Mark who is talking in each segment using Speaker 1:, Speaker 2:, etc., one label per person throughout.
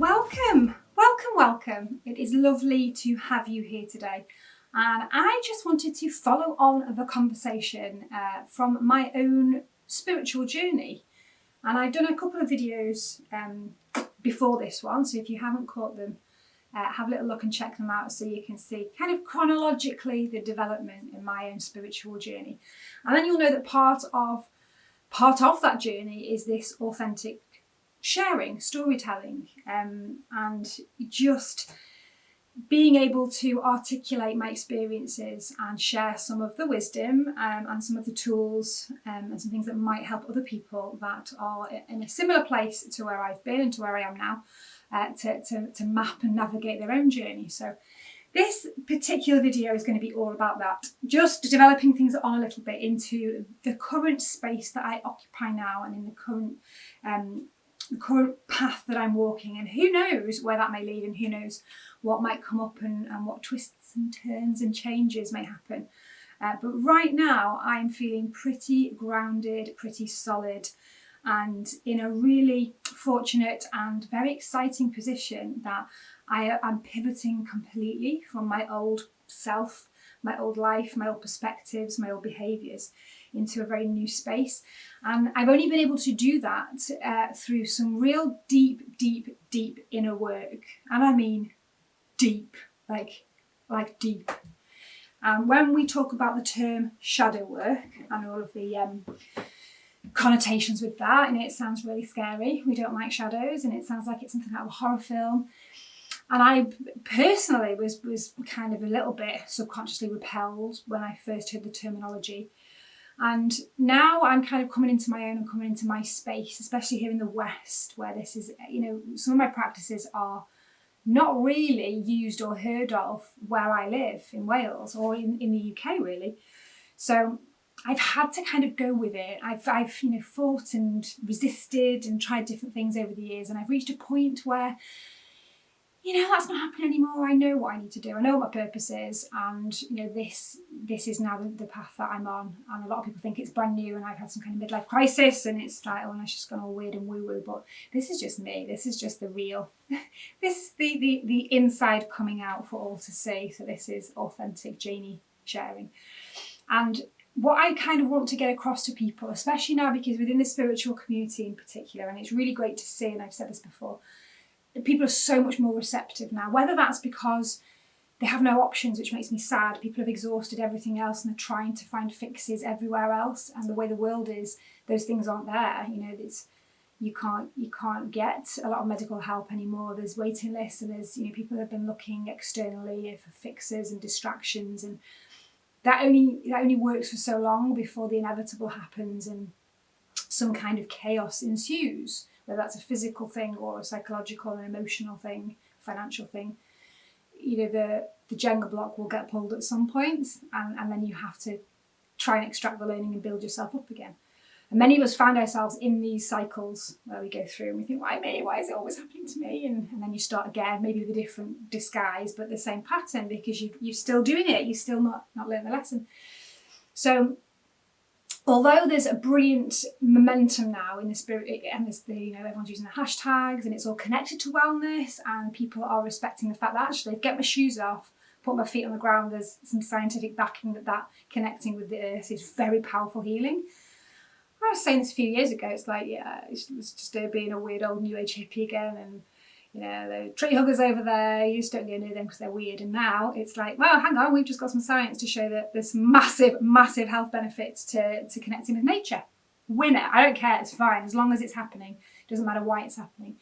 Speaker 1: Welcome, welcome, welcome. It is lovely to have you here today. And I just wanted to follow on the conversation from my own spiritual journey. And I've done a couple of videos before this one, so if you haven't caught them, have a little look and check them out so you can see kind of chronologically the development in my own spiritual journey. And then you'll know that part of that journey is this authentic sharing, storytelling, and just being able to articulate my experiences and share some of the wisdom and some of the tools and some things that might help other people that are in a similar place to where I've been and to where I am now to map and navigate their own journey. So this particular video is going to be all about that, just developing things on a little bit into the current space that I occupy now and in the current path that I'm walking, and who knows where that may lead and who knows what might come up and what twists and turns and changes may happen. But right now I'm feeling pretty grounded, pretty solid, and in a really fortunate and very exciting position that I'm pivoting completely from my old self, my old life, my old perspectives, my old behaviours into a very new space. And I've only been able to do that through some real deep inner work. And I mean deep, like deep. And when we talk about the term shadow work and all of the connotations with that, and it sounds really scary. We don't like shadows, and it sounds like it's something out of a horror film. And I personally was kind of a little bit subconsciously repelled when I first heard the terminology. And now I'm kind of coming into my own and coming into my space, especially here in the West, where this is, some of my practices are not really used or heard of where I live in Wales or in the UK really. So I've had to kind of go with it. I've fought and resisted and tried different things over the years, and I've reached a point where that's not happening anymore. I know what I need to do. I know what my purpose is, and this is now the path that I'm on. And a lot of people think it's brand new, and I've had some kind of midlife crisis, and it's like, oh, it's just gone all weird and woo-woo. But this is just me. This is just the real. This is the inside coming out for all to see. So this is authentic Janie sharing, and what I kind of want to get across to people, especially now because within the spiritual community in particular, and it's really great to see, and I've said this before, people are so much more receptive now, whether that's because they have no options, which makes me sad. People have exhausted everything else and they're trying to find fixes everywhere else, and the way the world is, those things aren't there. You can't get a lot of medical help anymore. There's waiting lists, and there's people have been looking externally for fixes and distractions, and that only works for so long before the inevitable happens and some kind of chaos ensues, whether that's a physical thing or a psychological and emotional thing, financial thing. The Jenga block will get pulled at some point, and then you have to try and extract the learning and build yourself up again. And many of us find ourselves in these cycles where we go through and we think, why me? Why is it always happening to me? And then you start again, maybe with a different disguise, but the same pattern, because you're still doing it. You've still not learned the lesson. So although there's a brilliant momentum now in the spirit, and there's everyone's using the hashtags, and it's all connected to wellness, and people are respecting the fact that actually, get my shoes off, put my feet on the ground, there's some scientific backing that connecting with the earth is very powerful healing. I was saying this a few years ago, it's like, it's just being a weird old new age hippie again, and the tree huggers over there, you just don't go near them because they're weird. And now it's like, well, hang on, we've just got some science to show that there's massive health benefits to connecting with nature. Win it. I don't care, it's fine, as long as it's happening. It doesn't matter why it's happening.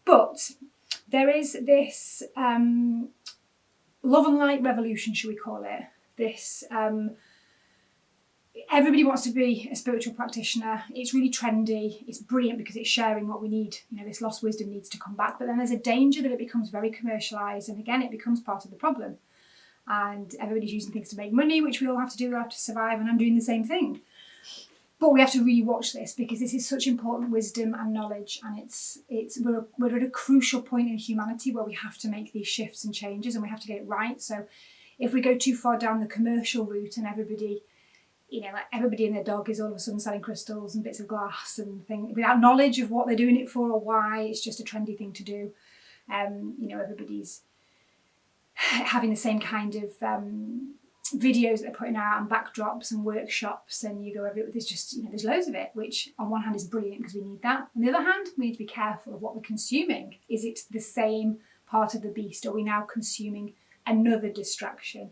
Speaker 1: But there is this love and light revolution, should we call it, this everybody wants to be a spiritual practitioner. It's really trendy. It's brilliant because it's sharing what we need. This lost wisdom needs to come back. But then there's a danger that it becomes very commercialised, and again, it becomes part of the problem. And everybody's using things to make money, which we all have to do. We have to survive, and I'm doing the same thing. But we have to really watch this, because this is such important wisdom and knowledge, and we're at a crucial point in humanity where we have to make these shifts and changes, and we have to get it right. So if we go too far down the commercial route and everybody and their dog is all of a sudden selling crystals and bits of glass and things without knowledge of what they're doing it for or why, it's just a trendy thing to do. Everybody's having the same kind of videos that they're putting out and backdrops and workshops, and you go there's just, there's loads of it, which on one hand is brilliant because we need that. On the other hand, we need to be careful of what we're consuming. Is it the same part of the beast? Are we now consuming another distraction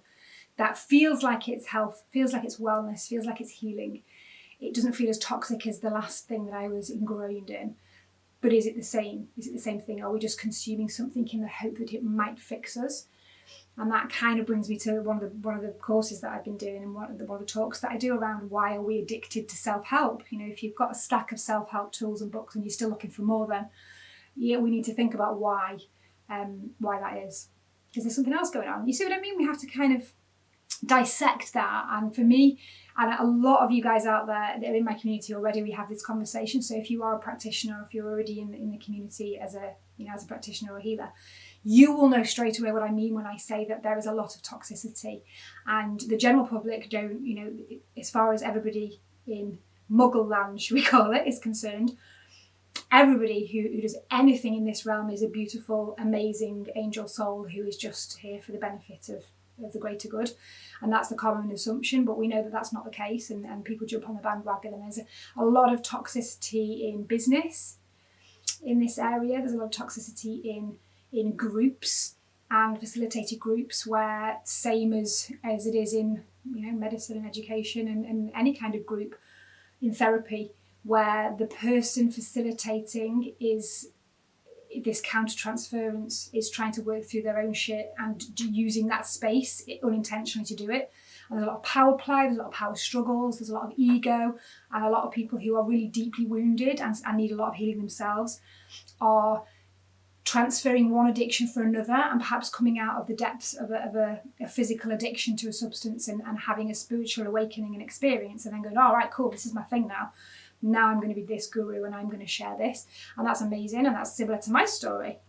Speaker 1: that feels like it's health, feels like it's wellness, feels like it's healing? It doesn't feel as toxic as the last thing that I was ingrained in. But is it the same? Is it the same thing? Are we just consuming something in the hope that it might fix us? And that kind of brings me to one of the courses that I've been doing, and one of the talks that I do around why are we addicted to self-help. If you've got a stack of self-help tools and books and you're still looking for more, then we need to think about why that is. Is there something else going on? You see what I mean? We have to kind of dissect that. And for me, and a lot of you guys out there that are in my community already, we have this conversation. So if you are a practitioner, if you're already in the community as a practitioner or healer, you will know straight away what I mean when I say that there is a lot of toxicity, and the general public don't, as far as everybody in Muggle land, should we call it, is concerned, everybody who does anything in this realm is a beautiful, amazing angel soul who is just here for the benefit of the greater good. And that's the common assumption, but we know that that's not the case, and people jump on the bandwagon, and there's a lot of toxicity in business in this area. There's a lot of toxicity in groups and facilitated groups, where same as it is in medicine and education and any kind of group in therapy, where the person facilitating is this counter-transference, is trying to work through their own shit and using that space unintentionally to do it. And there's a lot of power play, there's a lot of power struggles, there's a lot of ego, and a lot of people who are really deeply wounded and need a lot of healing themselves are transferring one addiction for another, and perhaps coming out of the depths of a physical addiction to a substance and having a spiritual awakening and experience, and then going, all right, cool, this is my thing now. Now I'm going to be this guru and I'm going to share this. And that's amazing. And that's similar to my story,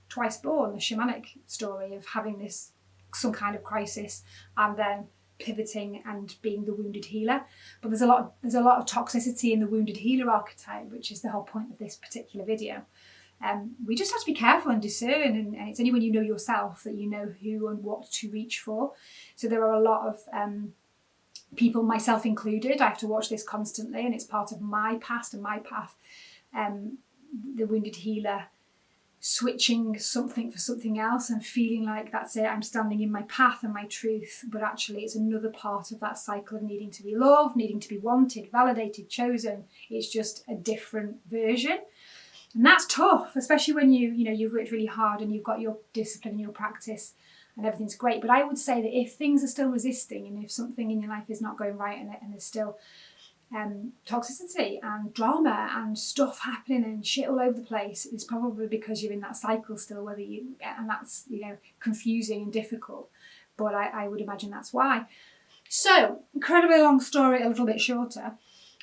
Speaker 1: twice born, the shamanic story of having this, some kind of crisis, and then pivoting and being the wounded healer. But there's a lot of toxicity in the wounded healer archetype, which is the whole point of this particular video. We just have to be careful and discern, and it's only when you know yourself that you know who and what to reach for. So there are a lot of people, myself included, I have to watch this constantly, and it's part of my past and my path. The wounded healer switching something for something else and feeling like that's it, I'm standing in my path and my truth, but actually it's another part of that cycle of needing to be loved, needing to be wanted, validated, chosen. It's just a different version. And that's tough, especially when you've worked really hard and you've got your discipline and your practice and everything's great. But I would say that if things are still resisting, and if something in your life is not going right, and there's still toxicity and drama and stuff happening and shit all over the place, it's probably because you're in that cycle still, and that's confusing and difficult. But I would imagine that's why. So, incredibly long story, a little bit shorter.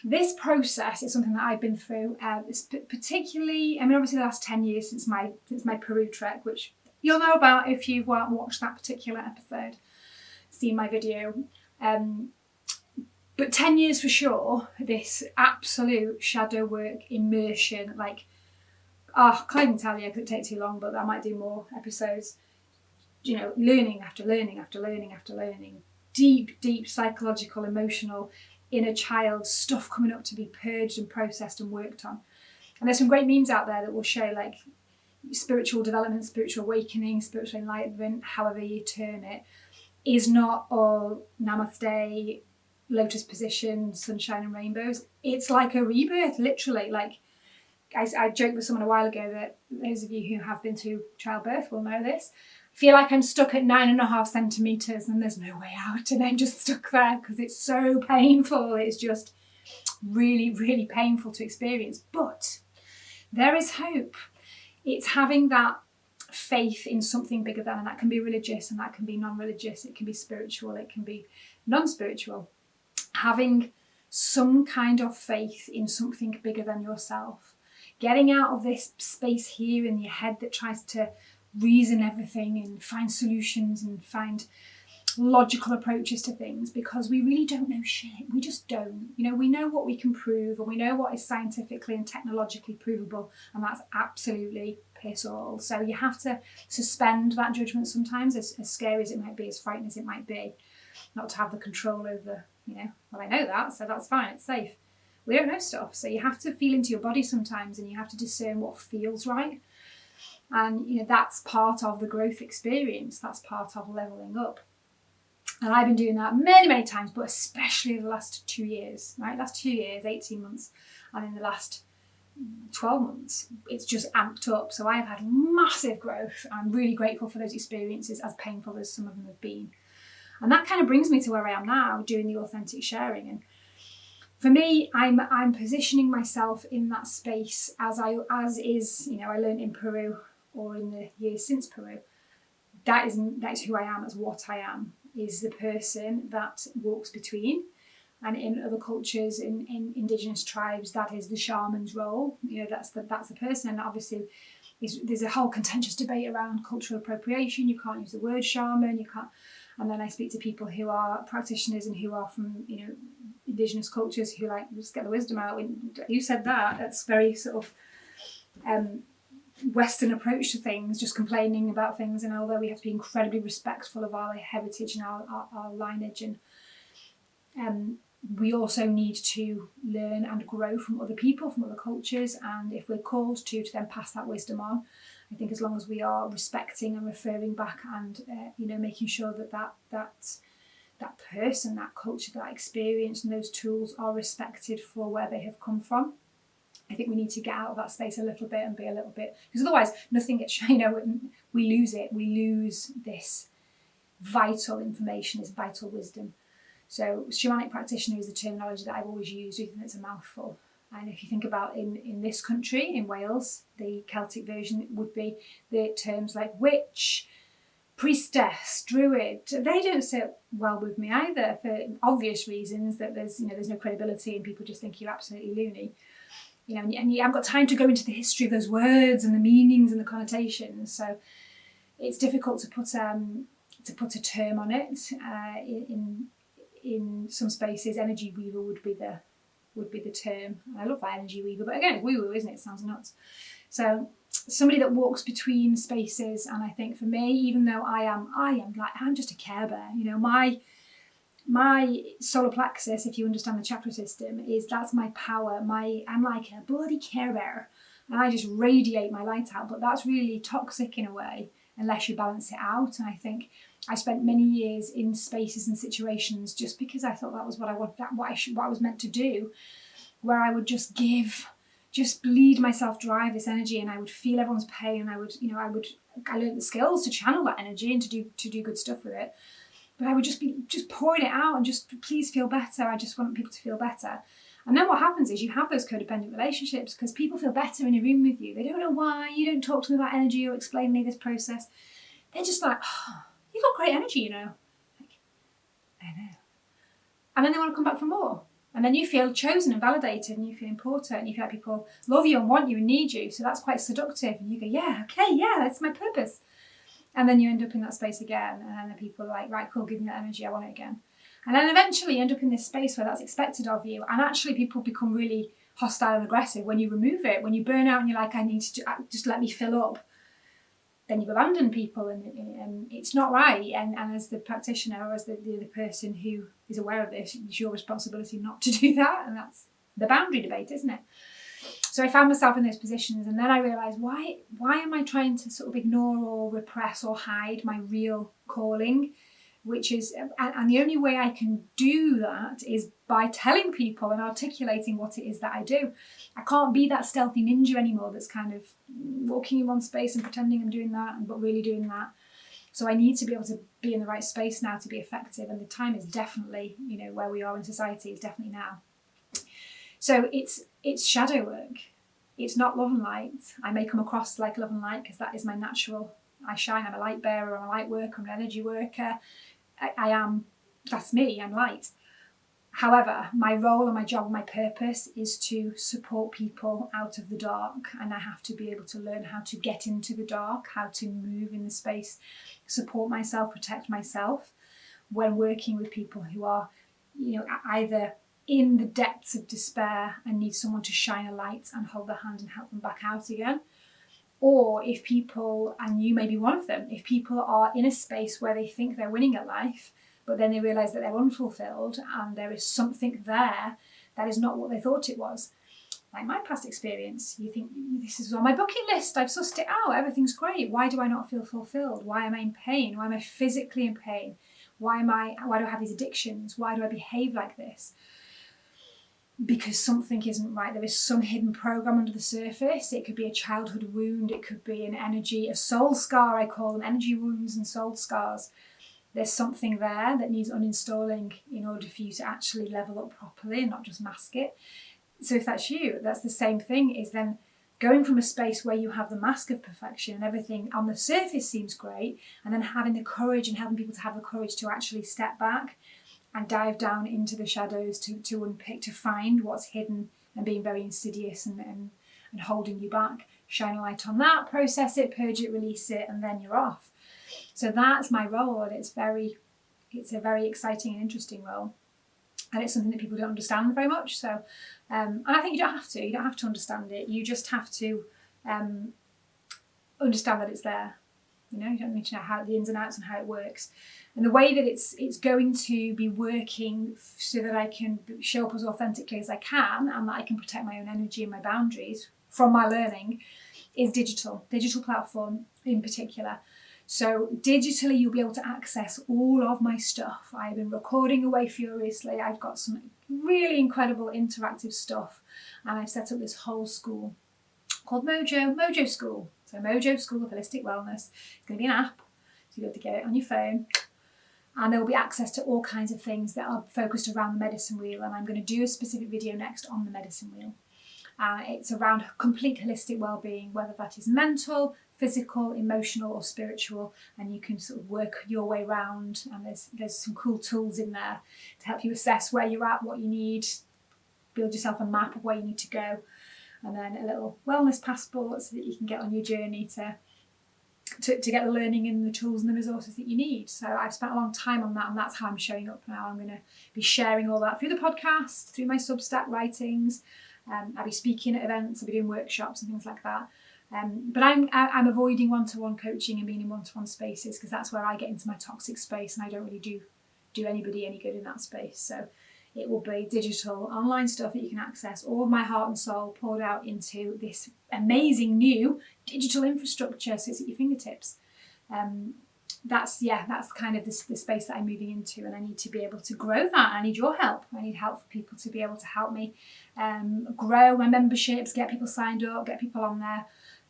Speaker 1: This process is something that I've been through, particularly, obviously the last 10 years since my Peru trek, which you'll know about if you've watched that particular episode, seen my video. But 10 years for sure, this absolute shadow work, immersion, I can't even tell you because it takes too long, but I might do more episodes. Learning after learning after learning after learning. Deep psychological, emotional, inner child stuff coming up to be purged and processed and worked on. And there's some great memes out there that will show spiritual development, spiritual awakening, spiritual enlightenment, however you term it, is not all namaste, lotus position, sunshine and rainbows. It's like a rebirth, literally. I joked with someone a while ago that those of you who have been through childbirth will know this. I feel like I'm stuck at 9.5 centimetres and there's no way out, and I'm just stuck there because it's so painful. It's just really, really painful to experience. But there is hope. It's having that faith in something bigger than, and that can be religious and that can be non-religious, it can be spiritual, it can be non-spiritual. Having some kind of faith in something bigger than yourself. Getting out of this space here in your head that tries to reason everything and find solutions and find logical approaches to things, because we really don't know shit. We just don't. We know what we can prove and we know what is scientifically and technologically provable, and that's absolutely piss all. So you have to suspend that judgment sometimes, as scary as it might be, as frightening as it might be, not to have the control over, well, I know that, so that's fine, it's safe. We don't know stuff, so you have to feel into your body sometimes, and you have to discern what feels right. And that's part of the growth experience. That's part of leveling up. And I've been doing that many, many times, but especially the last 2 years, right? Last 2 years, 18 months, and in the last 12 months, it's just amped up. So I have had massive growth. I'm really grateful for those experiences, as painful as some of them have been. And that kind of brings me to where I am now, doing the authentic sharing. And for me, I'm positioning myself in that space as is, I learned in Peru, or in the years since Peru. That is who I am. That's what I am. Is the person that walks between. And in other cultures, in indigenous tribes, that is the shaman's role. That's the person. And obviously, there's a whole contentious debate around cultural appropriation. You can't use the word shaman. You can't. And then I speak to people who are practitioners and who are from indigenous cultures who just get the wisdom out. You said that. That's very sort of Western approach to things, just complaining about things. And although we have to be incredibly respectful of our heritage and our lineage, and we also need to learn and grow from other people, from other cultures. And if we're called to then pass that wisdom on, I think as long as we are respecting and referring back, and making sure that person, that culture, that experience, and those tools are respected for where they have come from. I think we need to get out of that space a little bit and be a little bit, because otherwise nothing gets, we lose it. We lose this vital information, this vital wisdom. So shamanic practitioner is the terminology that I've always used, even though it's a mouthful. And if you think about in this country, in Wales, the Celtic version would be the terms like witch, priestess, druid. They don't sit well with me either, for obvious reasons, that there's no credibility and people just think you're absolutely loony. And you haven't got time to go into the history of those words and the meanings and the connotations. So it's difficult to put a term on it. In some spaces, energy weaver would be the term. And I love that, energy weaver, but again, it's woo-woo, isn't it? It sounds nuts. So somebody that walks between spaces, and I think for me, even though I'm just a Care Bear. My solar plexus, if you understand the chakra system, that's my power. I'm like a bloody Care Bear, and I just radiate my light out. But that's really toxic in a way, unless you balance it out. And I think I spent many years in spaces and situations just because I thought that was what I wanted, what I was meant to do, where I would just bleed myself dry of this energy, and I would feel everyone's pain, and I learned the skills to channel that energy and to do good stuff with it. But I would just be pouring it out and just, please feel better. I just want people to feel better. And then what happens is you have those codependent relationships because people feel better in a room with you. They don't know why. You don't talk to them about energy or explain me this process. They're just like, oh, you've got great energy, Like, I know. And then they want to come back for more. And then you feel chosen and validated, and you feel important, and you feel like people love you and want you and need you. So that's quite seductive. And you go, yeah, okay, yeah, that's my purpose. And then you end up in that space again, and then people are like, right, cool, give me that energy, I want it again. And then eventually you end up in this space where that's expected of you, and actually people become really hostile and aggressive when you remove it. When you burn out and you're like, I need to just let me fill up, then you've abandoned people, and it's not right. And as the practitioner, or as the person who is aware of this, it's your responsibility not to do that, and that's the boundary debate, isn't it? So I found myself in those positions, and then I realised, why am I trying to sort of ignore or repress or hide my real calling, which is, and the only way I can do that is by telling people and articulating what it is that I do. I can't be that stealthy ninja anymore that's kind of walking in one space and pretending I'm doing that, but really doing that. So I need to be able to be in the right space now to be effective, and the time is definitely, where we are in society is definitely now. So it's shadow work. It's not love and light. I may come across like love and light because that is my natural. I shine. I'm a light bearer. I'm a light worker. I'm an energy worker. I am. That's me. I'm light. However, my role and my job and my purpose is to support people out of the dark, and I have to be able to learn how to get into the dark, how to move in the space, support myself, protect myself when working with people who are, either in the depths of despair and need someone to shine a light and hold their hand and help them back out again, Or if people, and you may be one of them, if people are in a space where they think they're winning at life, but then they realise that they're unfulfilled and there is something there that is not what they thought it was. Like my past experience, you think, this is on my bucket list, I've sussed it out, everything's great. Why do I not feel fulfilled? Why am I in pain? Why am I physically in pain? Why do I have these addictions? Why do I behave like this? Because something isn't right. There is some hidden program under the surface. It could be a childhood wound. It could be a soul scar, I call them, energy wounds and soul scars. There's something there that needs uninstalling in order for you to actually level up properly and not just mask it. So if that's you, that's the same thing, is then going from a space where you have the mask of perfection and everything on the surface seems great, and then having the courage and helping people to have the courage to actually step back and dive down into the shadows to unpick, to find what's hidden and being very insidious and holding you back. Shine a light on that, process it, purge it, release it, and then you're off. So that's my role, and it's a very exciting and interesting role. And it's something that people don't understand very much. So, and I think you don't have to understand it. You just have to understand that it's there. You know, you don't need to know how the ins and outs and how it works. And the way that it's going to be working so that I can show up as authentically as I can and that I can protect my own energy and my boundaries from my learning is digital platform in particular. So digitally, you'll be able to access all of my stuff. I've been recording away furiously. I've got some really incredible interactive stuff. And I've set up this whole school called Mojo School. So Mojo School of Holistic Wellness. It's going to be an app, so you'll be able to get it on your phone. And there will be access to all kinds of things that are focused around the medicine wheel. And I'm going to do a specific video next on the medicine wheel. It's around complete holistic well-being, whether that is mental, physical, emotional or spiritual, and you can sort of work your way around, and there's some cool tools in there to help you assess where you're at, what you need, build yourself a map of where you need to go, and then a little wellness passport so that you can get on your journey to get the learning and the tools and the resources that you need. So I've spent a long time on that, and that's how I'm showing up now. I'm going to be sharing all that through the podcast, through my Substack writings. I'll be speaking at events, I'll be doing workshops and things like that. But I'm avoiding one-to-one coaching and being in one-to-one spaces because that's where I get into my toxic space, and I don't really do anybody any good in that space. So it will be digital, online stuff that you can access, all of my heart and soul poured out into this amazing new digital infrastructure, so it's at your fingertips. That's kind of the space that I'm moving into, and I need to be able to grow that. I need your help. I need help for people to be able to help me grow my memberships, get people signed up, get people on there.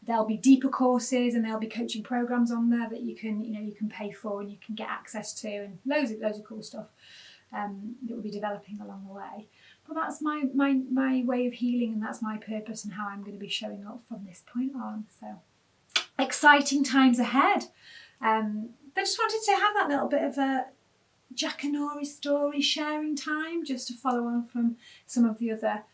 Speaker 1: There'll be deeper courses and there'll be coaching programs on there that you can pay for and you can get access to, and loads of cool stuff that we'll be developing along the way. But that's my way of healing, and that's my purpose and how I'm going to be showing up from this point on. So exciting times ahead. I just wanted to have that little bit of a Jackanory story sharing time, just to follow on from some of the other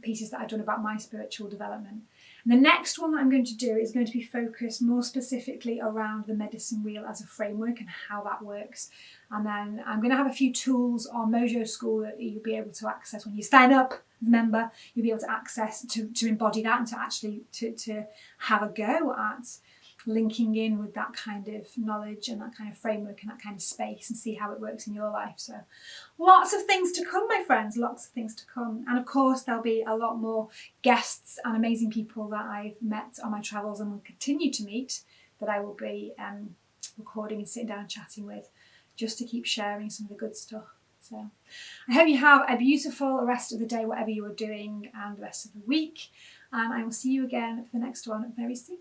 Speaker 1: pieces that I've done about my spiritual development. And the next one that I'm going to do is going to be focused more specifically around the medicine wheel as a framework and how that works. And then I'm going to have a few tools on Mojo School that you'll be able to access when you sign up as a member. You'll be able to access to embody that and to actually to have a go at linking in with that kind of knowledge and that kind of framework and that kind of space, and see how it works in your life. So lots of things to come, my friends, lots of things to come. And of course there'll be a lot more guests and amazing people that I've met on my travels and will continue to meet, that I will be recording and sitting down and chatting with, just to keep sharing some of the good stuff. So I hope you have a beautiful rest of the day, whatever you are doing, and the rest of the week, and I will see you again for the next one very soon.